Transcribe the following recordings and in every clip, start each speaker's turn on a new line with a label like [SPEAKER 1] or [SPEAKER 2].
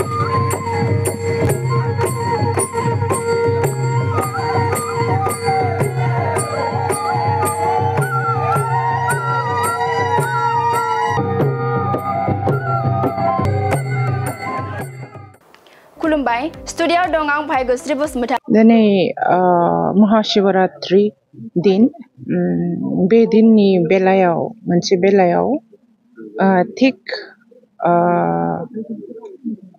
[SPEAKER 1] खुलुमबाय स्टुडियाव दं आं भाग्यश्री बसुमतारी
[SPEAKER 2] दिनै महाशिवरात्रि दिन बे दिननि बेलायाव मोनसे बेलायाव थिक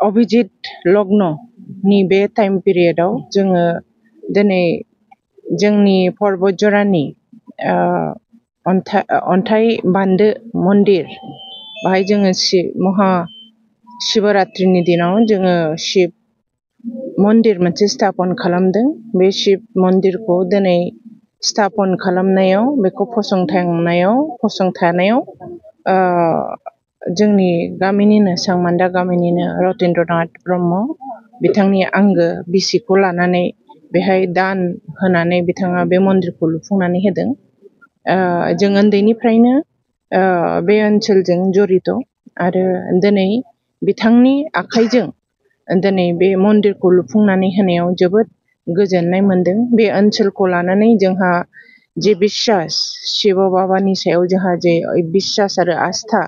[SPEAKER 2] अभिजित लग्ननि बे टाइम पिरियडआव जोङो दिनै जोंनि पर्बतजरानि अन्थाइ बान्दो मन्दिर बाहाय जोङो महाशिवरात्रिनि दिनाव जोङो शिब मन्दिर मोनसे स्थापन खालामदों बे शिब मन्दिरखौ दिनै स्थापन खालामनायाव बेखौ फसंथानायाव जोंनि गामिनिनो सांमान्दा गामिनिनो रतेन्द्रनाथ ब्रह्म बिथांनि आंगो बिसिखौ लानानै बेहाय दान होनानै बिथाङा बे मन्दिरखौ लुफुंनानै होदों जों उन्दैनिफ्रायनो बे ओनसोलजों जड़ित आरो दिनै बिथांनि आखाइजों दिनै बे मन्दिरखौ लुफुंनानै होनायाव जोबोद गोजोननाय मोनदों बे ओनसोलखौ लानानै जोंहा जे बिश्वास शिव बाबानि सायाव जोंहा जे बिश्वास आरो आस्था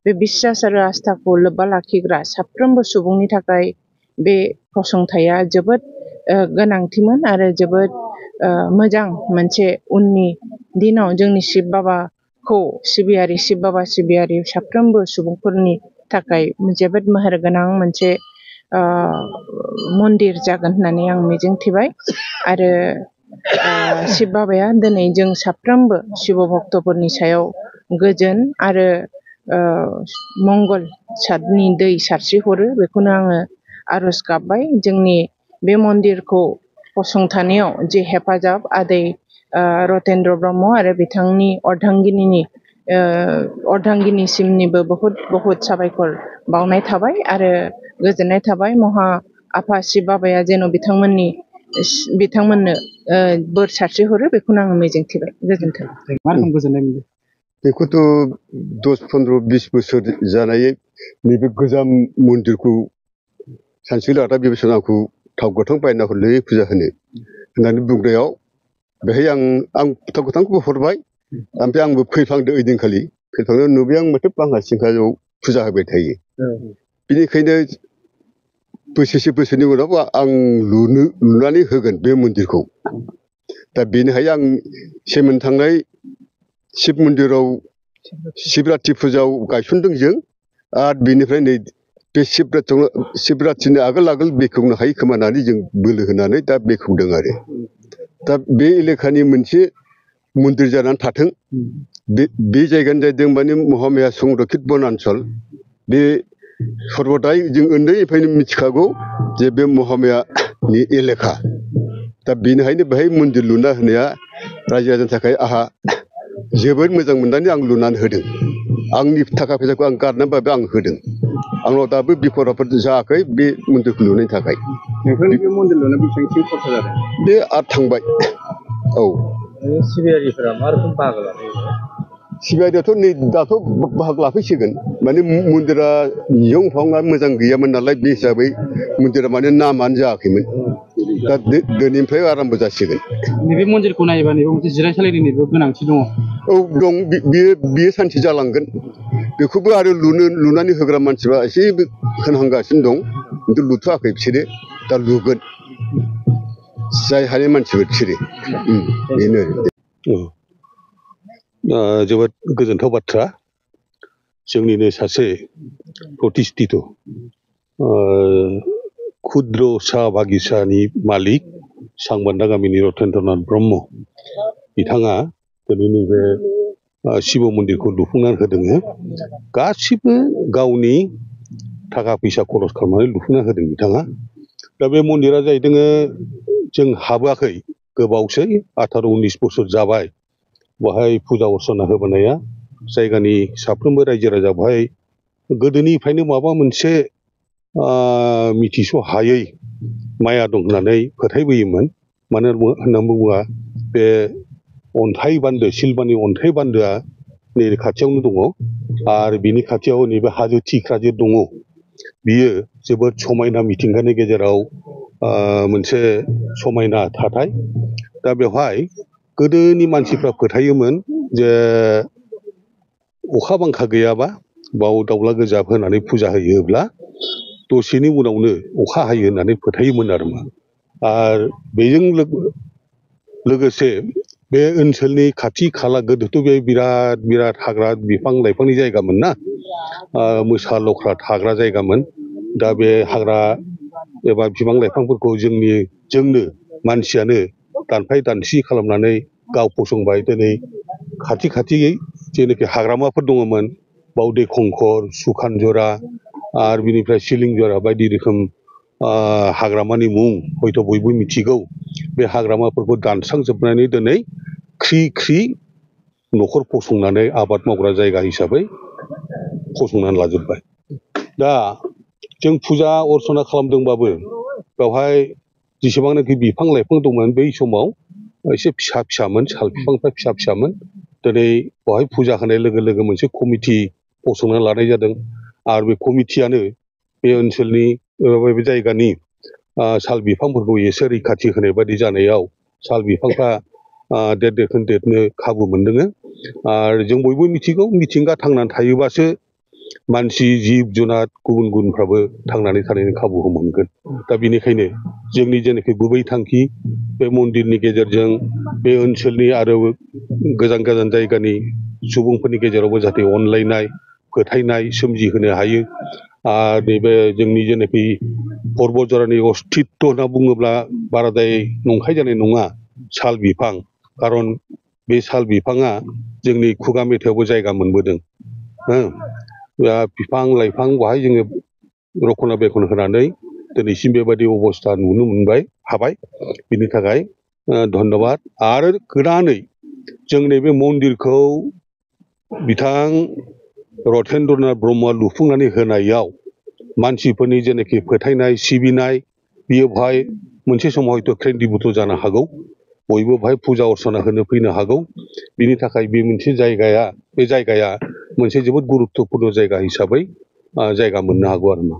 [SPEAKER 2] बे बिश्वास आरो आस्थाखौ लोब्बा लाखिग्रा साफ्रोमबो सुबुंनि थाखाय बे फसंथाया जोबोद गोनांथिमोन आरो जोबोद मोजां मोनसे उननि दिनाव जोंनि शिब बाबाखौ शिब बाबा सिबियारि साफ्रोमबो सुबुंफोरनि थाखाय जोबोद मेहेरगोनां मोनसे मन्दिर जागोन होननानै आं मिजिंथिबाय आरो शिब बाबाया दिनै जों साफ्रोमबो शिब भक्तफोरनि सायाव गोजोन आरो मंगल सादनि दै सारस्रि हरो बेखौनो आङो आरज गाबबाय जोंनि बे मन्दिरखौ फसंथानायाव जे हेफाजाब आदै रतेन्द्र ब्रह्म आरो बिथांनि अर्धांगिनिसिमनिबो बहुत साबायखर बावनाय थाबाय आरो गोजोननाय थाबाय आफा शिब बाबाया जेन बिथांमोननो बोर सारस्रि हरो बेखौनो आङो मिजिंथिबाय गोजोन्थों
[SPEAKER 3] मा रोखोम गोजोननाय मोनदों
[SPEAKER 4] बेखौथ' 10-15-20 बोसोर जानाय नैबे गोजाम मन्दिरखौ सानसेखालि आदा बेबायदिनो आंखौ थाव गोथां बायना हरलै फुजा होननानै बुंनायाव बेहाय आं थाव गोथांखौबो हरबाय ओमफ्राय आंबो फैफ्लांदों ओइदिनखालि फैफ्लांनायाव नुबाय आं माथो बांगा सिंखायाव फुजा होबाय थायो बेनिखायनो बोसोरसे उनाव आं लुनानै होगोन बे मन्दिरखौ दा बेनिखाय आं सेमोन थांनाय शिब मन्दिराव शिबरात्रि फुजायाव गायसनदों जों आरो बेनिफ्राय नै बे शिबरात्रिनि आगोल बेखेवनो हायो खोमा होननानै जों बोलो होनानै दा बेखेवदों आरो दा बे एलेखानि मोनसे मन्दिर जानानै थाथों बे जायगानि जादों माने महामाया संरक्षित बनान्चल बे सर्बदाय जों उन्दैनिफ्रायनो मिथिखागौ जे बे महामायानि एलेखा दा बेनिखायनो बेहाय मन्दिर लुना होनाया रायजो राजानि थाखाय आंहा जोबोद मोजां मोननानै आं लुनानै होदों आंनि थाखा फैसाखौ आं गारनानैबाबो आं होदों आंनाव दाबो बिफद आफद जायाखै बे मन्दिरखौ लुनायनि थाखाय
[SPEAKER 3] नोंथांनि बे मन्दिर लुनायाव बेसेबांसिम खरसा जादों
[SPEAKER 4] बे आरो थांबाय औ
[SPEAKER 3] सिबियारिफोरा मा रोखोम बाहागो लादों
[SPEAKER 4] सिबियारियाथ' नै दाथ' बाहागो लाफैसिगोन माने मन्दिरा नियम फाङा मोजां गैयामोन नालाय बे हिसाबै मन्दिरा माने नामानो जायाखैमोन दा दिनैनिफ्राय आराम्भ जासिगोन
[SPEAKER 3] नैबे मन्दिरखौ नायोबा नैबे मोनसे जिरायसालिनिबो गोनांथि दङ
[SPEAKER 4] औ दं बियो सानसे जालांगोन बेखौबो आरो लुनानै होग्रा मानसिफ्रा एसे होनहांगासिनो दं खिन्थु लुथ'वाखै बिसोरो दा लुगोन जाय हानाय मानसिफोर बिसोरो बेनो
[SPEAKER 5] जोबोद गोजोनथाव बाथ्रा जोंनिनो सासे प्रतिष्ठित क्षुद्र साहा बागिसानि मालिक सांबान्दा गामिनि रतेन्द्रनाथ ब्रह्म बिथाङा दिनै नैबे शिव मन्दिरखौ लुफुंनानै होदों गासिबो गावनि थाखा फैसा खरस खालामनानै लुफुंना होदों बिथाङा दा बे मन्दिरा जाहैदों जों हाबोआखै गोबावसै 18-19 बोसोर जाबाय बाहाय फुजा अर्चना होबोनाया जायगानि साफ्रोमबो रायजो राजा बाहाय गोदोनिफ्रायनो माबा मोनसे मिथिस' हायै माया दं होननानै फोथायबोयोमोन मानो होनना बुङोबा बे अन्थाइ बान्दो सिलभानि अन्थाइ बान्दोआ नै खाथियावनो दङ आरो बिनि खाथियाव नैबे हाजो थिख्रा जे दङ बियो जोबोद समायना मिथिंगानि गेजेराव मोनसे समायना थाथाय दा बेवहाय गोदोनि मानसिफ्रा फोथायोमोन जे अखा बांखा गैयाबा बाव दाउला गोजाब होनानै फुजा होयोब्ला दसेनि उनावनो अखा हायो होननानै फोथायोमोन आरो बेजों लोगोसे बे ओनसोलनि खाथि खाला गोदोथ' बे बिराद हाग्रा बिफां लाइफांनि जायगामोन ना मोसा लख्रा थाग्रा जायगामोन दा बे हाग्रा एबा बिफां लाइफांफोरखौ जोंनो मानसियानो दानफाय दानसि खालामनानै गाव फसंबाय दिनै खाथियै जेनाखि हाग्रामाफोर दङमोन बावदै खंखर सुखानजरा आरो बिनिफ्राय सिलिंजरा बायदि रोखोम हाग्रामानि मुं हयथ' बयबो मिथिगौ बे हाग्रामाफोरखौ दानस्रांजोबनानै दिनै ख्रि न'खर फसंनानै आबाद मावग्रा जायगा हिसाबै फसंनानै लाजोब्बाय दा जों फुजा अर्चना खालामदोंबाबो बेवहाय जेसेबांनाखि बिफां लाइफां दंमोन बै समाव एसे फिसामोन साल बिफांफ्रा फिसामोन दिनै बेवहाय फुजा होनाय लोगो लोगो मोनसे कमिटि फसंना लानाय जादों आरो बे कमिटियानो बे ओनसोलनि बे जायगानि साल बिफांफोरखौ एसे रैखाथि होनाय बायदि जानायाव साल बिफांफ्रा देरनो खाबु मोनदों आरो जों बयबो मिथिगौ मिथिंगा थांनानै थायोबासो मानसि जिब जुनार गुबुनफ्राबो थांनानै थानायनि खाबुखौ मोनगोन दा बेनिखायनो जोंनि जेनाखि गुबै थांखि बे मन्दिरनि गेजेरजों बे ओनसोलनि आरो गोजान जायगानि सुबुंफोरनि गेजेरावबो जाहाथे अनलायनाय फोथायनाय सोमजिहोनो हायो आरो नैबे जोंनि जेनाखि पर्बतजरानि अस्तित्व होनना बुङोब्ला बाराद्राय नंखाय जानाय नङा साल बिफां खारन बे साल बिफाङा जोंनि खुगा मेथाइयावबो जायगा मोनबोदों बिफां लाइफां बेवहाय जोङो रखना बेखन होनानै दिनैसिम बेबायदि अबस्था नुनो हाबाय बिनि थाखाय धन्यबाद आरो गोदानै जों नैबे मन्दिरखौ बिथां रतेन्द्रनाथ ब्रह्मआ लुफुंनानै होनायाव मानसिफोरनि जेनाखि फोथायनाय सिबिनाय बियो बेवहाय मोनसे समाव हयथ' क्रेन्दिबुथ' जानो हागौ बयबो बेवहाय फुजा अर्चना होनो फैनो हागौ बिनि थाखाय बे मोनसे जायगाया मोनसे जोबोद गुरुत्तपुर्न जायगा हिसाबै जायगा मोननो हागौ आरो मा